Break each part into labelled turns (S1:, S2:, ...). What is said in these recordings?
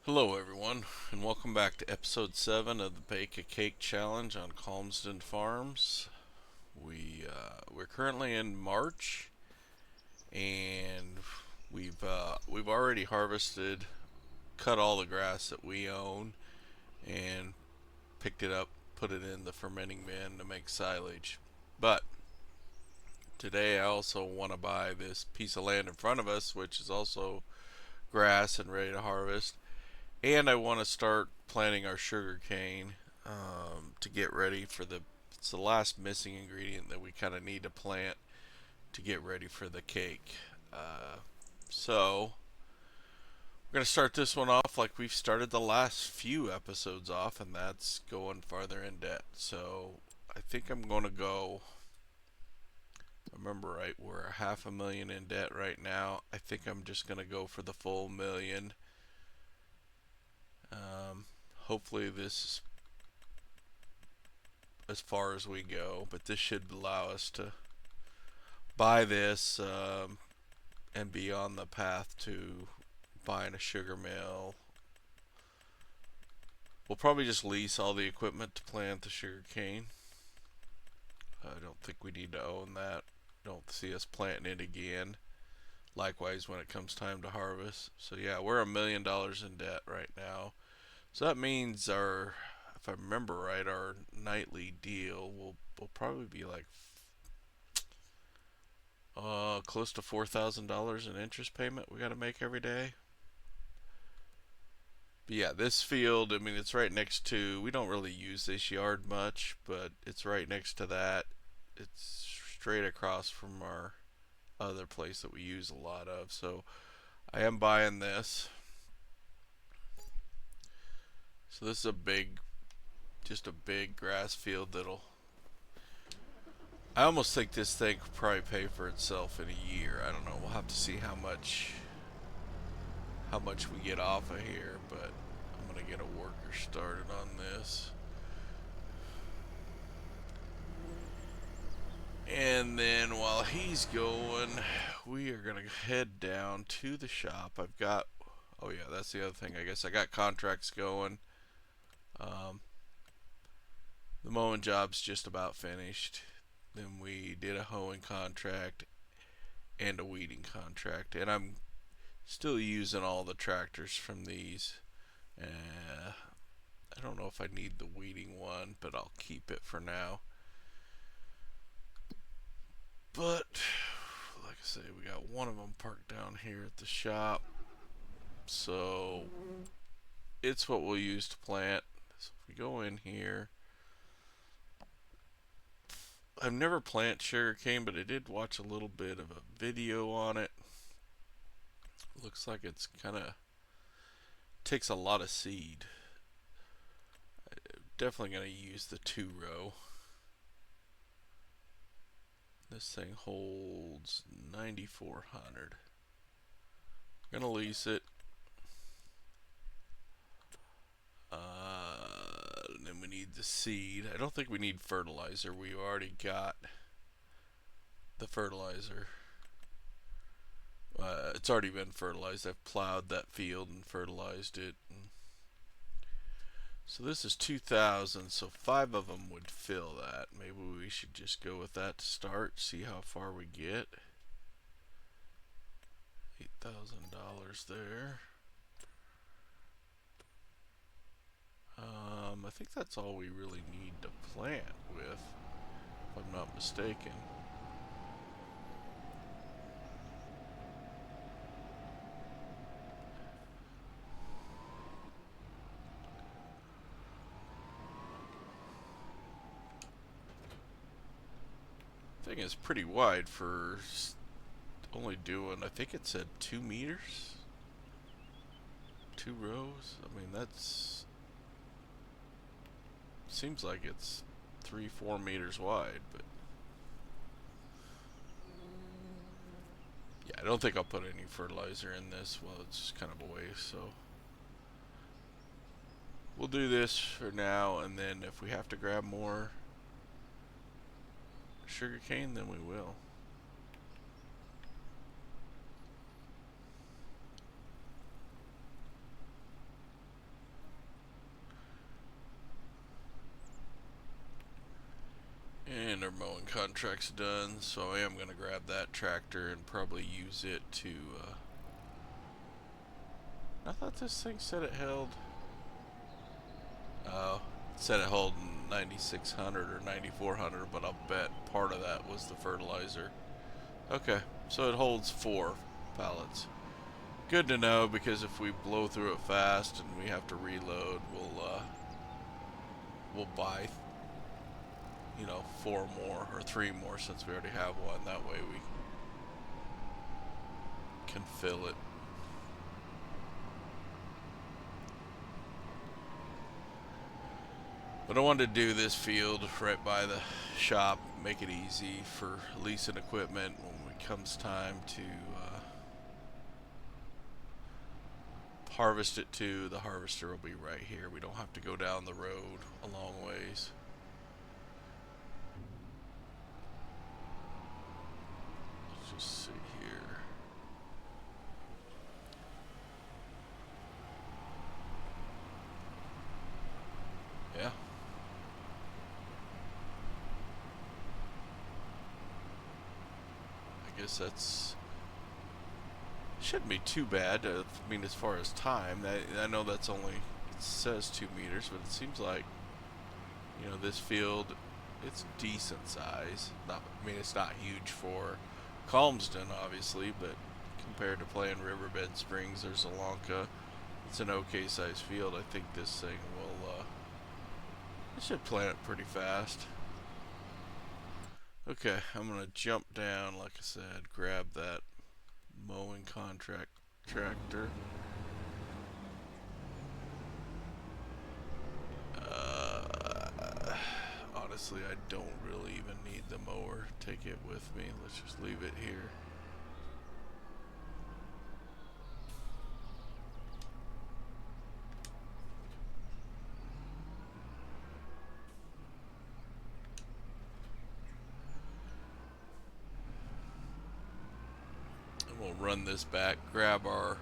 S1: Hello everyone, and welcome back to episode 7 of the Bake a Cake Challenge on Calmsden Farms. We're currently in March, and we've already harvested, cut all the grass that we own, and picked it up, put it in the fermenting bin to make silage. But today I also want to buy this piece of land in front of us, which is also grass and ready to harvest. And I want to start planting our sugar cane to get ready for it's the last missing ingredient that we kind of need to plant to get ready for the cake. So we're going to start this one off like we've started the last few episodes off, and that's going farther in debt. So I think I'm going to go, if I remember right, we're $500,000 in debt right now. I think I'm just going to go for the full million. Hopefully this is as far as we go, but this should allow us to buy this and be on the path to buying a sugar mill. We'll probably just lease all the equipment to plant the sugar cane. I don't think we need to own that. Don't see us planting it again. Likewise when it comes time to harvest. So yeah, we're $1 million in debt right now. So that means if I remember right, our nightly deal will probably be like close to $4,000 in interest payment we got to make every day. But yeah, this field, I mean, it's right next to, we don't really use this yard much, but it's right next to that. It's straight across from our other place that we use a lot of. So I am buying this. So this is just a big grass field I almost think this thing could probably pay for itself in a year. I don't know. We'll have to see how much we get off of here, but I'm gonna get a worker started on this. And then while he's going, we are gonna head down to the shop. Oh yeah, that's the other thing. I guess I got contracts going. Um, the mowing job's just about finished. Then we did a hoeing contract and a weeding contract, and I'm still using all the tractors from these. I don't know if I need the weeding one, but I'll keep it for now. But like I say, we got one of them parked down here at the shop, so it's what we'll use to plant. So if we go in here, I've never planted sugarcane, but I did watch a little bit of a video on it. Looks like it's kind of takes a lot of seed. I'm definitely going to use the 2-row. This thing holds 9,400. I'm going to lease it. And then we need the seed. I don't think we need fertilizer. We already got the fertilizer. It's already been fertilized. I've plowed that field and fertilized it. So this is 2,000, so 5 of them would fill that. Maybe we should just go with that to start, see how far we get. $8,000 there. I think that's all we really need to plant with, if I'm not mistaken. Thing is pretty wide for only doing, I think it said 2 meters? 2 rows? I mean, that's seems like it's 3-4 meters wide, but yeah, I don't think I'll put any fertilizer in this. Well, it's just kind of a waste, so we'll do this for now, and then if we have to grab more sugarcane, then we will. And our mowing contract's done, so I am going to grab that tractor and probably use it to, I thought this thing said it held, oh, it said it held 9,600 or 9,400, but I'll bet part of that was the fertilizer. Okay, so it holds 4 pallets. Good to know, because if we blow through it fast and we have to reload, we'll buy, you know, 4 more or 3 more, since we already have one. That way we can fill it. But I wanted to do this field right by the shop, make it easy for leasing equipment when it comes time to harvest it too. The harvester will be right here. We don't have to go down the road a long ways. Let's just see here. Yeah. I guess that's shouldn't be too bad. I mean, as far as time, I know that's only, it says 2 meters, but it seems like, you know, this field, it's decent size. Not, I mean, it's not huge for Calmsden, obviously, but compared to playing Riverbed Springs or Zalonka, it's an okay sized field. I think this thing will, it should plant it pretty fast. Okay, I'm gonna jump down, like I said, grab that mowing contract tractor. Honestly, I don't really even need the mower. Take it with me. Let's just leave it here. And we'll run this back, grab our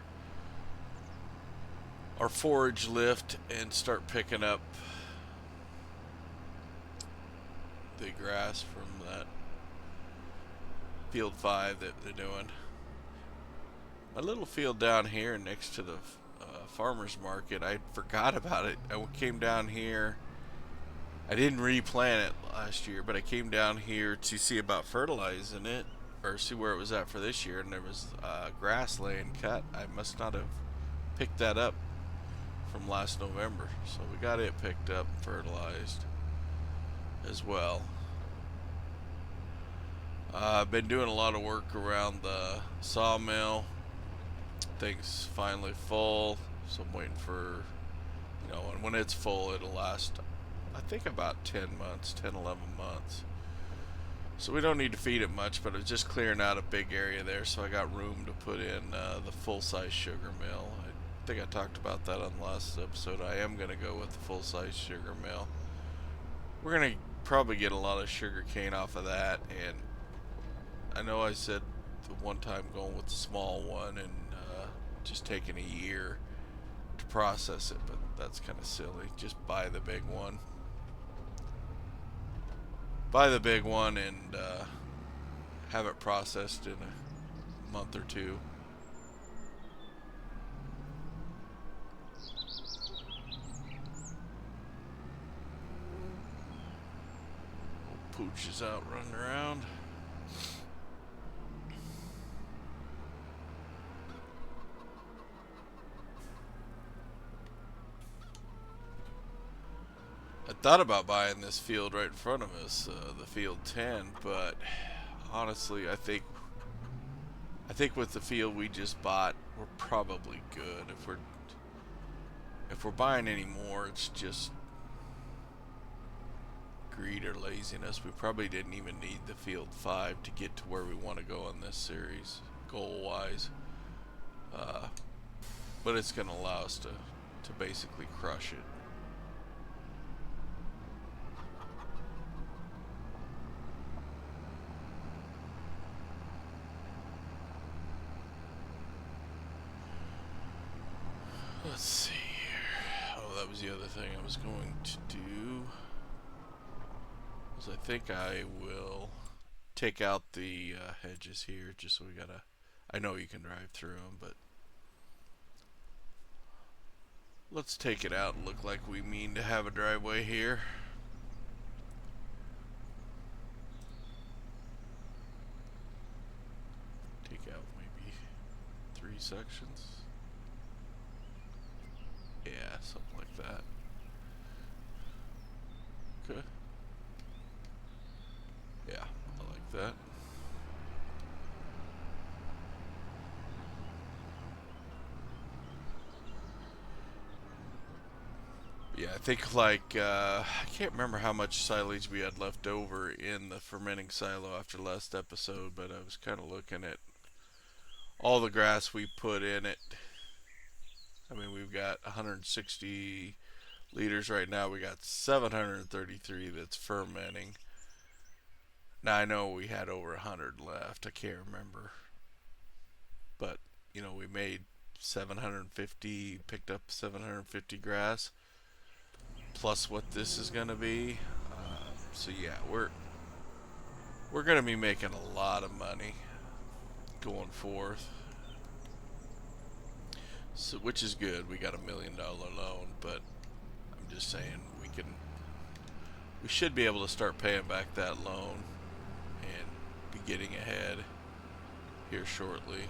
S1: forage lift, and start picking up the grass from that field 5 that they're doing. My little field down here next to the farmer's market, I forgot about it. I came down here, I didn't replant it last year, but I came down here to see about fertilizing it, or see where it was at for this year, and there was grassland cut. I must not have picked that up from last November, so we got it picked up and fertilized as well. I've been doing a lot of work around the sawmill. Thing's finally full, so I'm waiting for, you know, and when it's full, it'll last, I think, about 10 months, 10, 11 months. So we don't need to feed it much, but it's just clearing out a big area there, so I got room to put in the full-size sugar mill. I think I talked about that on the last episode. I am going to go with the full-size sugar mill. We're going to probably get a lot of sugar cane off of that, and I know I said the one time going with the small one and just taking a year to process it, but that's kind of silly. Just buy the big one. Buy the big one and have it processed in a month or 2. Pooch is out running around. I thought about buying this field right in front of us, the field 10, but honestly, I think with the field we just bought, we're probably good. If we're buying any more, it's just greed or laziness. We probably didn't even need the field 5 to get to where we want to go in this series, goal-wise. But it's going to allow us to basically crush it. Let's see here. Oh, that was the other thing I was going to do. I is I think I will take out the hedges here, just so we gotta. I know you can drive through them, but let's take it out and look like we mean to have a driveway here. Take out maybe 3 sections. Yeah, something like that. Okay. Yeah, I like that. Yeah, I think like, I can't remember how much silage we had left over in the fermenting silo after last episode, but I was kind of looking at all the grass we put in it. I mean, we've got 160 liters right now. We got 733 that's fermenting. Now I know we had over 100 left. I can't remember, but you know, we made 750, picked up 750 grass plus what this is going to be. So yeah, we're going to be making a lot of money going forth. So, which is good. We got $1 million loan, but I'm just saying we should be able to start paying back that loan and be getting ahead here shortly.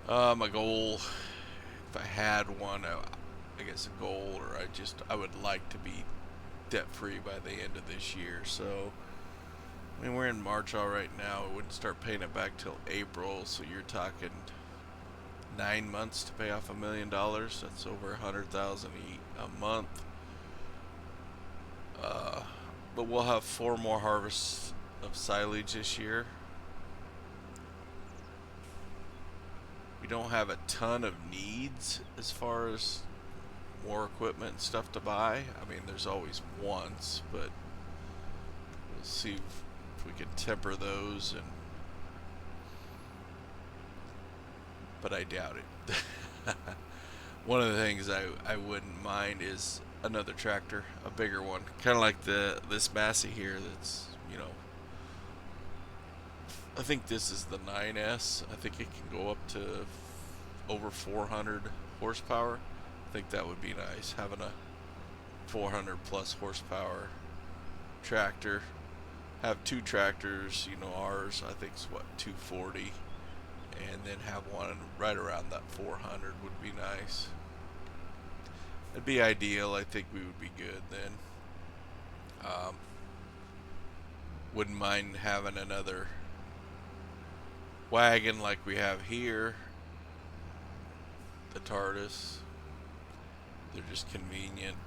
S1: My goal, if I had one, I guess a goal, or I would like to be debt free by the end of this year. So, I mean, we're in March all right now. I wouldn't start paying it back till April, so you're talking 9 months to pay off $1 million. That's over 100,000 a month. But we'll have 4 more harvests of silage this year. We don't have a ton of needs as far as more equipment and stuff to buy. I mean, there's always wants, but we'll see if we can temper those. But I doubt it. One of the things I wouldn't mind is another tractor, a bigger one, kind of like this Massey here. That's, you know, I think this is the 9S. I think it can go up to over 400 horsepower. I think that would be nice, having a 400 plus horsepower tractor. Have 2 tractors, you know, ours I think is what, 240, and then have one right around that 400 would be nice. It'd be ideal. I think we would be good then. Wouldn't mind having another wagon like we have here, the TARDIS. They're just convenient.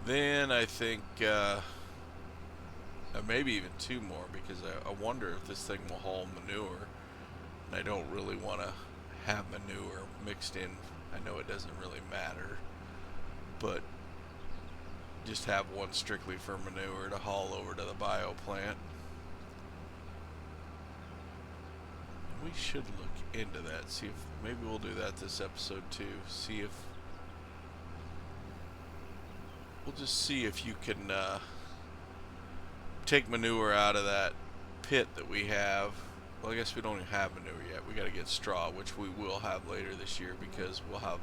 S1: Then I think maybe even 2 more, because I wonder if this thing will haul manure, and I don't really want to have manure mixed in. I know it doesn't really matter, but just have one strictly for manure to haul over to the bio plant. We should look into that, see if maybe we'll do that this episode too. See if we'll just see if you can take manure out of that pit that we have. Well, I guess we don't even have manure yet. We got to get straw, which we will have later this year, because we'll have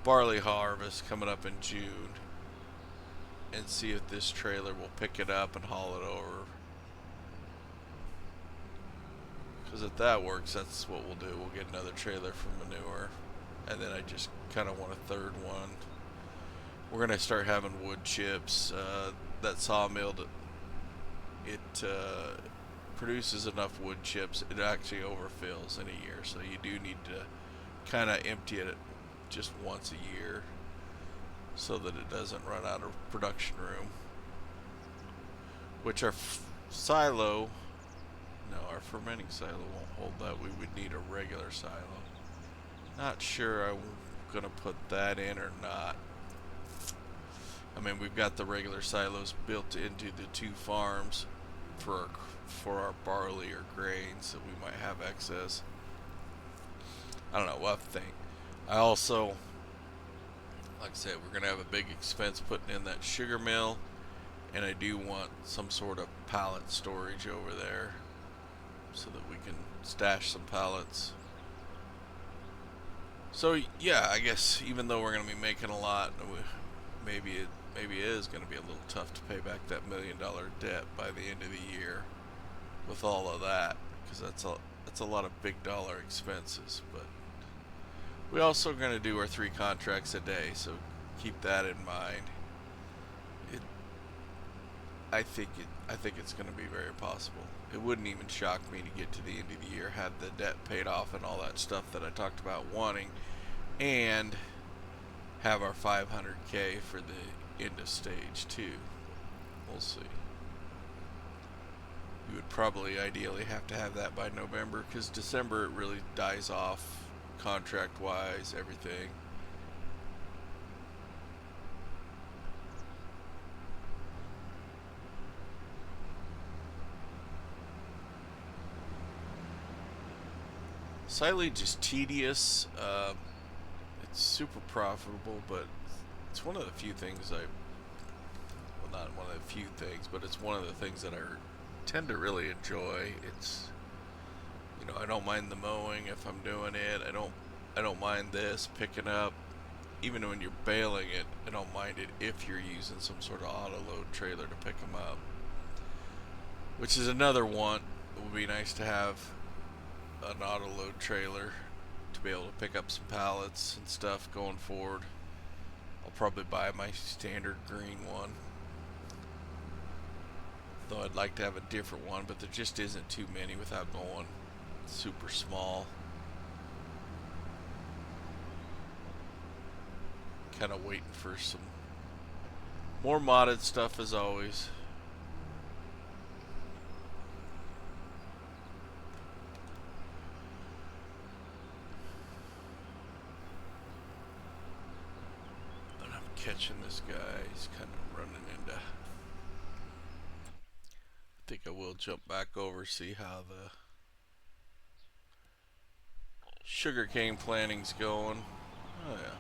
S1: barley harvest coming up in June, and see if this trailer will pick it up and haul it over. Because if that works, that's what we'll do. We'll get another trailer for manure, and then I just kind of want a 3rd one. We're going to start having wood chips. That sawmill, it produces enough wood chips, it actually overfills in a year. So you do need to kind of empty it just once a year, so that it doesn't run out of production room. Which our silo, no, our fermenting silo won't hold that. We would need a regular silo. Not sure I'm going to put that in or not. I mean, we've got the regular silos built into the 2 farms for our barley or grains that we might have excess. I don't know, we'll have to think. I also like I said, we're going to have a big expense putting in that sugar mill, and I do want some sort of pallet storage over there so that we can stash some pallets. So yeah, I guess even though we're going to be making a lot, maybe it is going to be a little tough to pay back that $1 million debt by the end of the year with all of that, because that's a lot of big dollar expenses. But we also going to do our 3 contracts a day, so keep that in mind. It, I think it's going to be very possible. It wouldn't even shock me to get to the end of the year, had the debt paid off and all that stuff that I talked about wanting, and have our 500K for the end of stage 2. We'll see. You would probably ideally have to have that by November, because December it really dies off contract wise, everything. Silage is tedious. It's super profitable, but it's one of the few things well, not one of the few things, but it's one of the things that I tend to really enjoy. It's, I don't mind the mowing if I'm doing it. I don't mind this picking up. Even when you're baling it, I don't mind it if you're using some sort of auto load trailer to pick them up. Which is another one. It would be nice to have an auto load trailer to be able to pick up some pallets and stuff going forward. I'll probably buy my standard green one, though I'd like to have a different one, but there just isn't too many without going super small. Kind of waiting for some more modded stuff as always. Catching this guy, he's kind of running into. I think I will jump back over, see how the sugarcane plantings going. Oh yeah.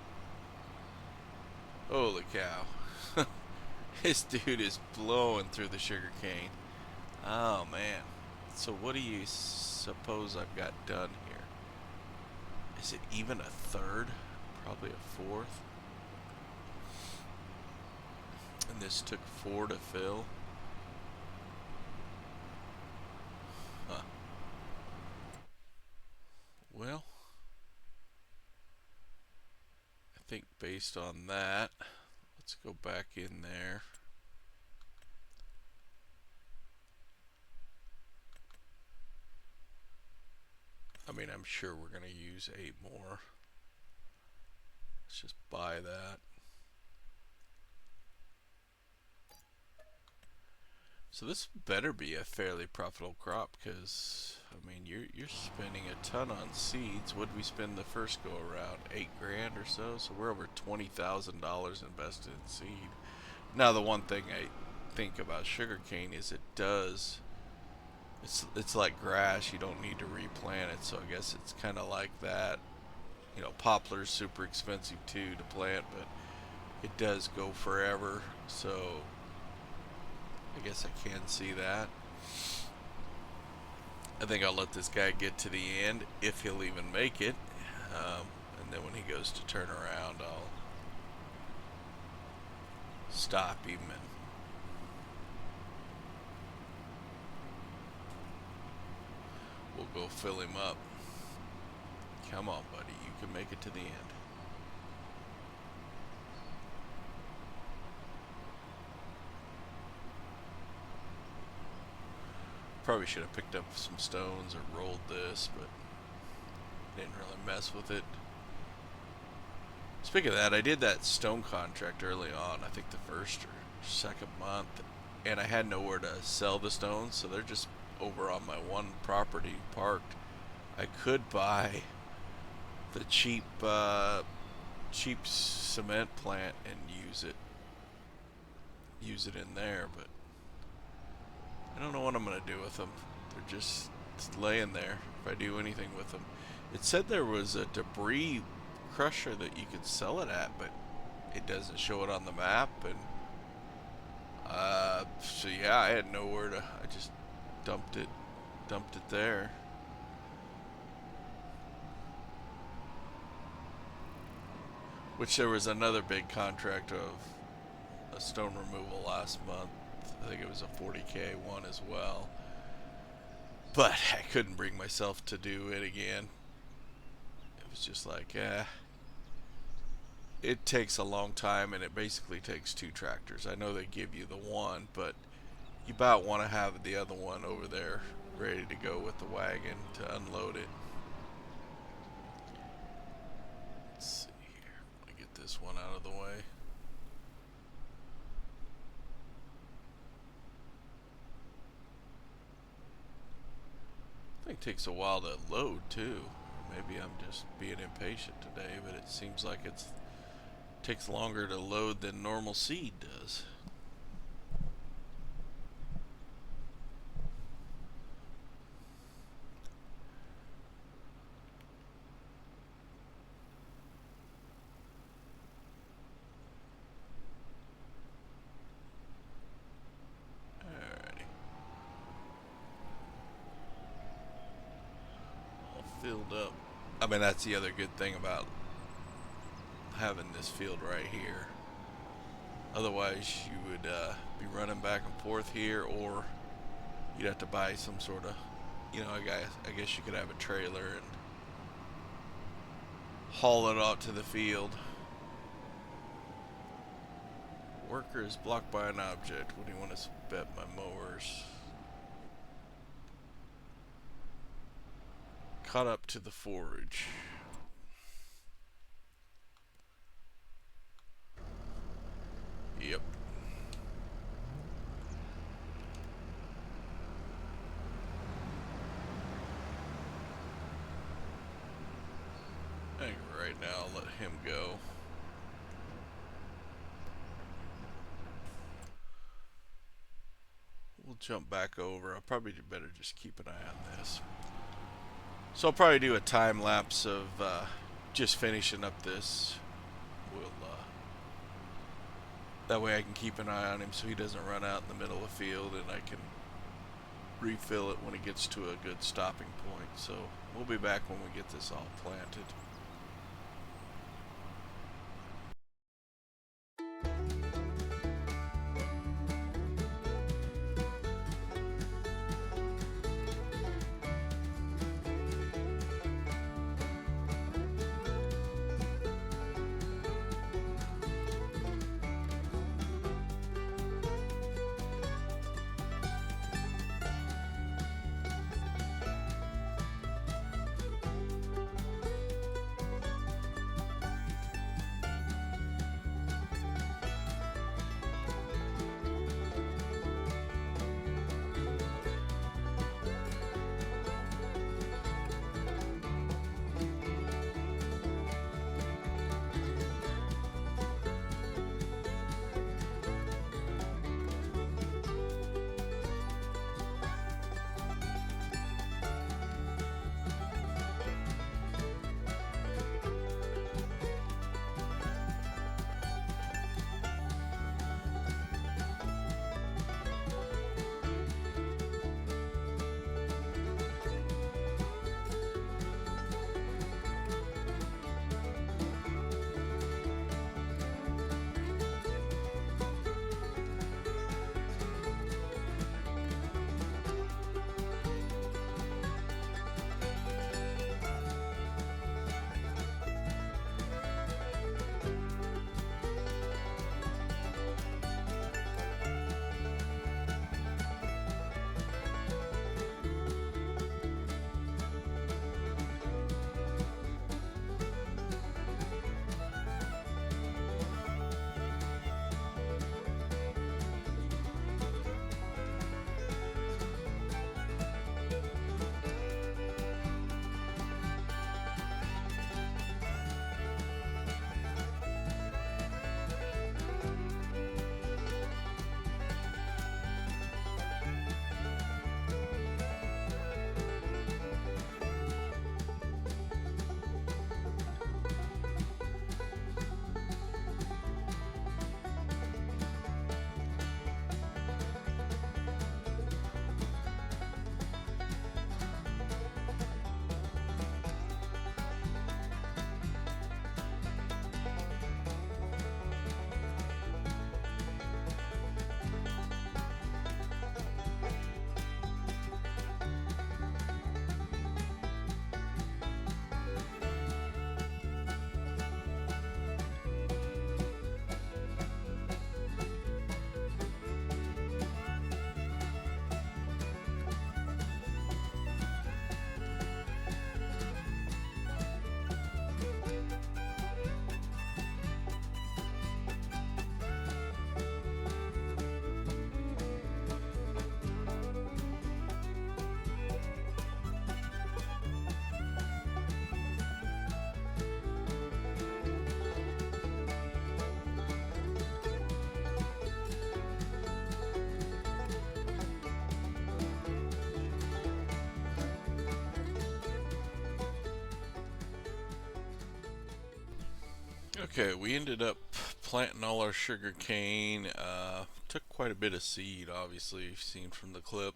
S1: Holy cow. This dude is blowing through the sugarcane. Oh man. So what do you suppose I've got done here? Is it even a third? Probably a fourth. And this took 4 to fill. Huh. Well, I think based on that, let's go back in there. I mean, I'm sure we're going to use 8 more. Let's just buy that. So this better be a fairly profitable crop, because I mean you're spending a ton on seeds. What did we spend the first go around? 8 grand or so. So we're over $20,000 invested in seed. Now the one thing I think about sugarcane is it's like grass. You don't need to replant it. So I guess it's kind of like that. Poplar's super expensive too to plant, but it does go forever. So I guess I can see that. I think I'll let this guy get to the end, if he'll even make it. And then when he goes to turn around, I'll stop him and we'll go fill him up. Come on, buddy, you can make it to the end. Probably should have picked up some stones or rolled this, but didn't really mess with it. Speaking of that, I did that stone contract early on, I think the first or second month, and I had nowhere to sell the stones, so they're just over on my one property parked. I could buy the cheap cement plant and use it in there, but I don't know what I'm going to do with them. They're just laying there if I do anything with them. It said there was a debris crusher that you could sell it at, but it doesn't show it on the map, and so yeah, I had nowhere to. I just dumped it there. Which there was another big contract of a stone removal last month. I think it was a 40K one as well. But I couldn't bring myself to do it again. It was just like, it takes a long time, and it basically takes 2 tractors. I know they give you the one, but you about want to have the other one over there ready to go with the wagon to unload it. Let's see here. Let me get this one out of the way. I think it takes a while to load too. Maybe I'm just being impatient today, but it seems like it takes longer to load than normal seed does. Alrighty. All filled up. I mean, that's the other good thing about having this field right here. Otherwise, you would be running back and forth here, or you'd have to buy some sort of, I guess you could have a trailer and haul it out to the field. Worker is blocked by an object. What do you want to bet my mowers? Caught up to the forage. Yep. I think right now I'll let him go. We'll jump back over. I'll probably better just keep an eye on this. So I'll probably do a time lapse of just finishing up this. That way I can keep an eye on him so he doesn't run out in the middle of the field, and I can refill it when it gets to a good stopping point. So we'll be back when we get this all planted. Okay, we ended up planting all our sugar cane. Took quite a bit of seed, obviously, you've seen from the clip.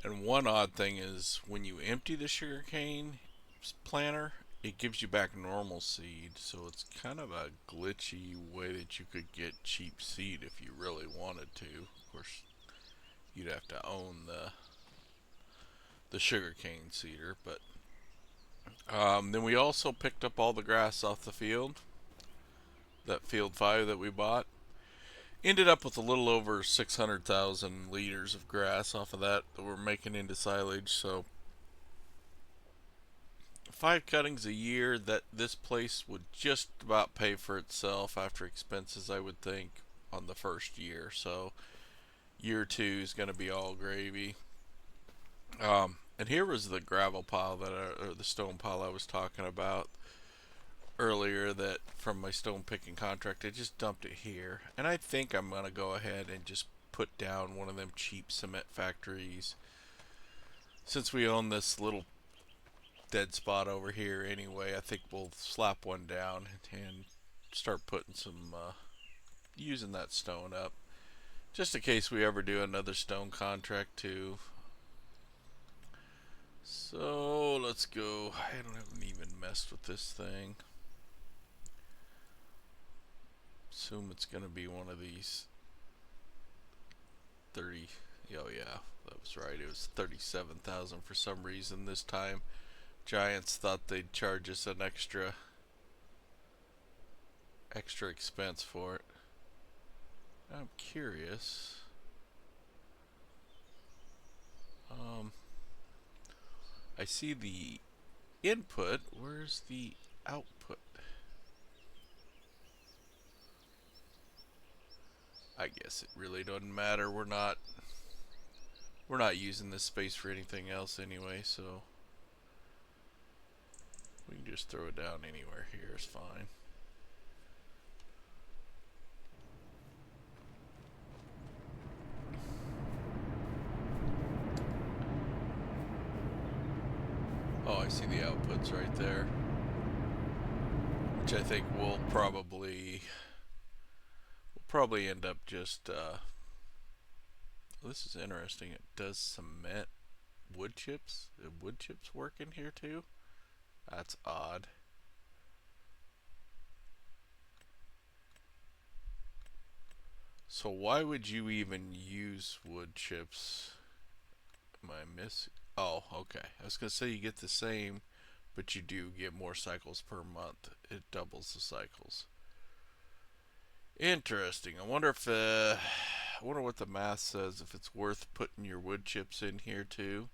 S1: And one odd thing is when you empty the sugar cane planter, it gives you back normal seed. So it's kind of a glitchy way that you could get cheap seed if you really wanted to. Of course, you'd have to own the sugar cane seeder, but then we also picked up all the grass off the field. That field 5 that we bought. Ended up with a little over 600,000 liters of grass off of that we're making into silage. So 5 cuttings a year, that this place would just about pay for itself after expenses, I would think, on the first year. So year 2 is going to be all gravy. And here was the gravel pile or the stone pile I was talking about earlier, that from my stone picking contract. I just dumped it here, and I think I'm gonna go ahead and just put down one of them cheap cement factories, since we own this little dead spot over here anyway. I think we'll slap one down and start putting some using that stone up, just in case we ever do another stone contract too. So let's go. I haven't even messed with this thing. Assume it's gonna be one of these 30. Oh yeah, that was right. It was 37,000 for some reason this time. Giants thought they'd charge us an extra expense for it. I'm curious. I see the input. Where's the output? I guess it really doesn't matter. We're not using this space for anything else anyway, so we can just throw it down anywhere here is fine. Oh, I see the outputs right there, which I think we'll probably end up just this is interesting. It does cement wood chips. Do wood chips work in here too? That's odd. So why would you even use wood chips? Am I missing? Oh, okay. I was gonna say you get the same, but you do get more cycles per month. It doubles the cycles. Interesting. I wonder what the math says, if it's worth putting your wood chips in here too.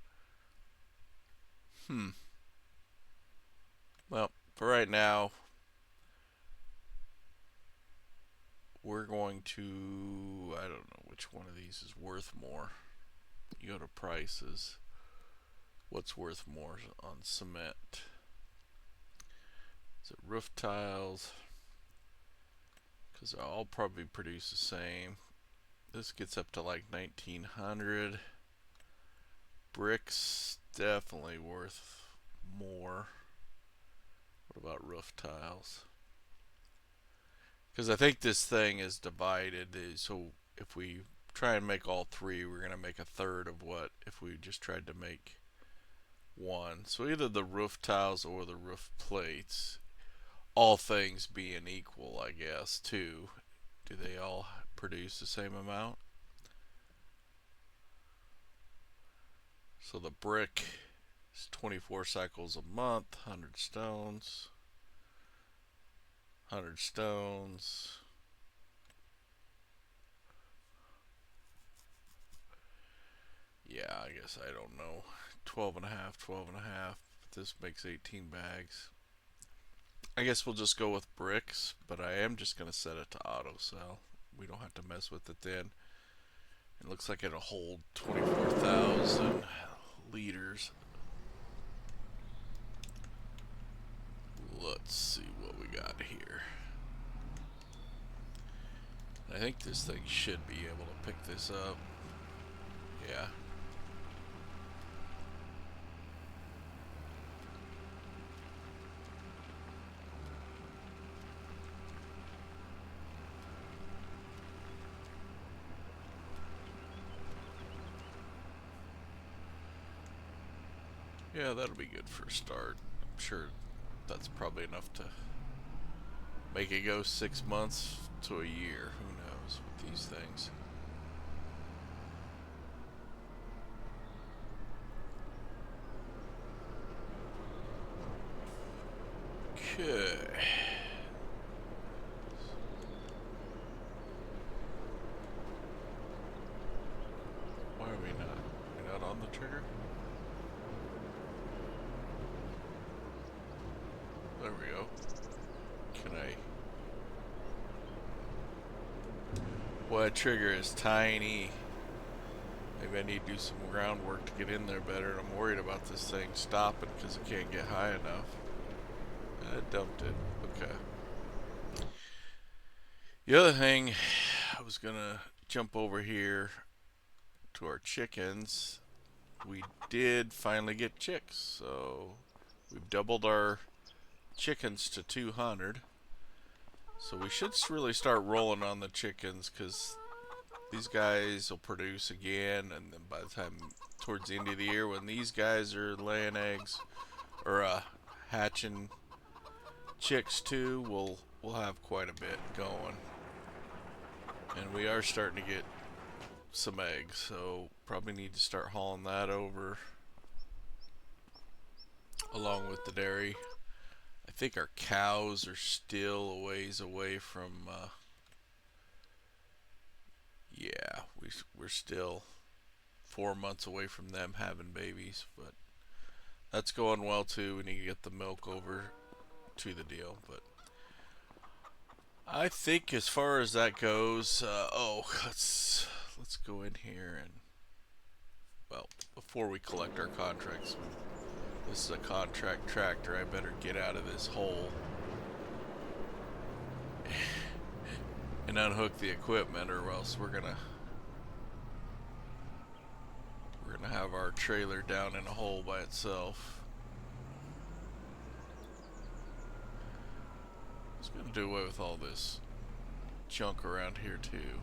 S1: Well, for right now, we're going to, I don't know which one of these is worth more. You go to prices. What's worth more on cement? Is it roof tiles? Because they'll all probably produce the same. This gets up to like 1900. Bricks, definitely worth more. What about roof tiles? Because I think this thing is divided. So if we try and make all 3, we're going to make a third of what if we just tried to make 1. So either the roof tiles or the roof plates, all things being equal, I guess, too. Do they all produce the same amount? So the brick is 24 cycles a month, 100 stones. 100 stones. Yeah, I guess I don't know. 12 and a half, 12 and a half. This makes 18 bags. I guess we'll just go with bricks, but I am just going to set it to auto sell. We don't have to mess with it then. It looks like it'll hold 24,000 liters. Let's see what we got here. I think this thing should be able to pick this up. Yeah. Yeah, that'll be good for a start. I'm sure that's probably enough to make it go 6 months to a year. Who knows with these things. Okay. Why are we not? We're not on the trigger? There we go. Can I? Well, that trigger is tiny. Maybe I need to do some groundwork to get in there better. And I'm worried about this thing stopping because it can't get high enough. And it dumped it. Okay. The other thing, I was gonna jump over here to our chickens. We did finally get chicks, so we've doubled our chickens to 200. So we should really start rolling on the chickens because these guys will produce again, and then by the time towards the end of the year when these guys are laying eggs or hatching chicks too, we'll have quite a bit going. And we are starting to get some eggs, so probably need to start hauling that over along with the dairy. I think our cows are still a ways away from yeah, we're still 4 months away from them having babies, but that's going well too. We need to get the milk over to the deal, but I think as far as that goes, let's go in here and, well, before we collect our contracts, this is a contract tractor. I better get out of this hole and unhook the equipment, or else we're gonna have our trailer down in a hole by itself. It's gonna do away with all this junk around here too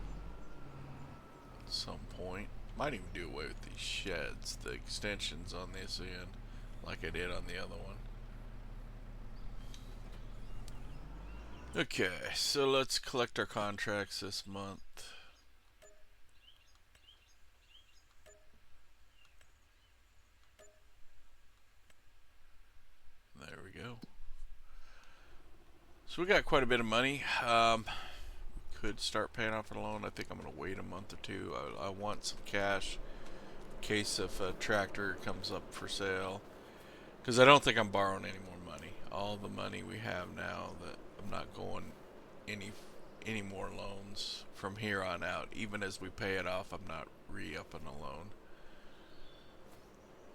S1: at some point. Might even do away with these sheds, the extensions on this end, like I did on the other one. Okay, so let's collect our contracts this month. There we go. So we got quite a bit of money. Could start paying off a loan. I think I'm going to wait a month or two. I want some cash in case if a tractor comes up for sale, because I don't think I'm borrowing any more money. All the money we have now, that I'm not going any more loans from here on out. Even as we pay it off, I'm not re-upping a loan.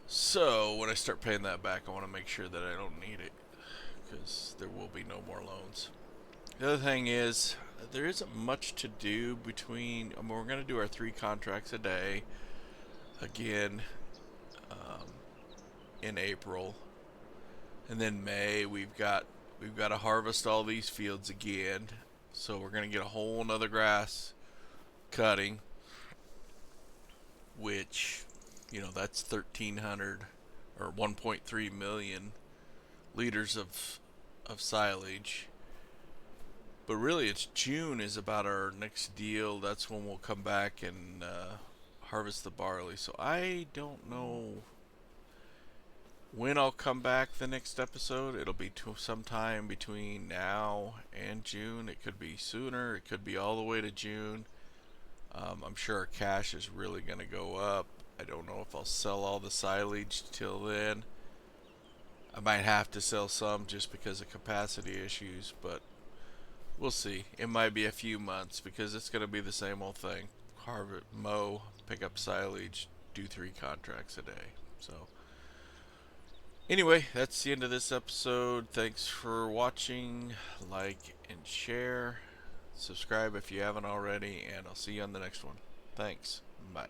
S1: So when I start paying that back, I want to make sure that I don't need it, because there will be no more loans. The other thing is, there isn't much to do between. I mean, we're going to do our 3 contracts a day again in April, and then May we've got to harvest all these fields again. So we're going to get a whole nother grass cutting, which, that's 1,300 or 1.3 million liters of silage. But really, it's June is about our next deal. That's when we'll come back and harvest the barley. So I don't know when I'll come back the next episode. It'll be sometime between now and June. It could be sooner. It could be all the way to June. I'm sure our cash is really going to go up. I don't know if I'll sell all the silage till then. I might have to sell some just because of capacity issues, but we'll see. It might be a few months because it's going to be the same old thing. Harvest, mow, pick up silage, do 3 contracts a day. So anyway, that's the end of this episode. Thanks for watching. Like and share. Subscribe if you haven't already, and I'll see you on the next one. Thanks. Bye.